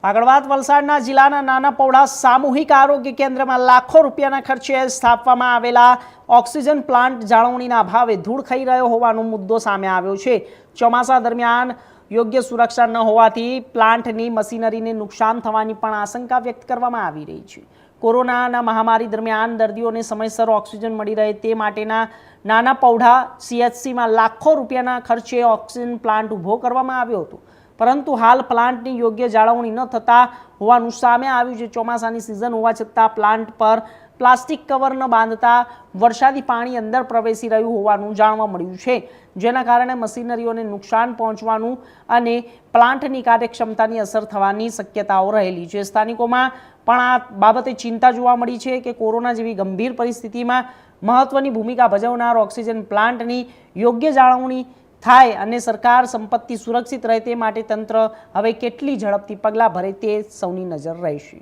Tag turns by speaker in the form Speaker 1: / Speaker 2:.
Speaker 1: આગળ વાત વલસાડના જિલ્લાના નાના પૌડા સામૂહિક આરોગ્ય કેન્દ્રમાં લાખો રૂપિયાના ખર્ચે સ્થાપવામાં આવેલા ઓક્સિજન પ્લાન્ટ જાળવણીના અભાવે ધૂળ ખાઈ રહ્યો હોવાનો મુદ્દો સામે આવ્યો છે। ચોમાસા દરમિયાન યોગ્ય સુરક્ષા ન હોવાથી પ્લાન્ટની મશીનરીને નુકસાન થવાની પણ આશંકા વ્યક્ત કરવામાં આવી રહી છે। કોરોનાના મહામારી દરમિયાન દર્દીઓને સમયસર ઓક્સિજન મળી રહે તે માટેના નાના પૌડા CHCમાં લાખો રૂપિયાના ખર્ચે ઓક્સિજન પ્લાન્ટ ઊભો કરવામાં આવ્યો હતો, પરંતુ હાલ પ્લાન્ટની યોગ્ય જાળવણી ન થતા હોવાનું સામે આવ્યું છે। ચોમાસાની સિઝન હોવા છતાં પ્લાન્ટ પર પ્લાસ્ટિક કવર ન બાંધતા વરસાદી પાણી અંદર પ્રવેશી રહ્યું હોવાનું જાણવા મળ્યું છે, જેના કારણે મશીનરીઓને નુકસાન પહોંચવાનું અને પ્લાન્ટની કાર્યક્ષમતાની અસર થવાની શક્યતાઓ રહેલી છે। સ્થાનિકોમાં પણ આ બાબતે ચિંતા જોવા મળી છે કે કોરોના જેવી ગંભીર પરિસ્થિતિમાં મહત્વની ભૂમિકા ભજવનાર ઓક્સિજન પ્લાન્ટની યોગ્ય જાળવણી થાય અને સરકાર સંપત્તિ સુરક્ષિત રહે તે માટે તંત્ર હવે કેટલી ઝડપથી પગલાં ભરે તે સૌની નજર રહેશે।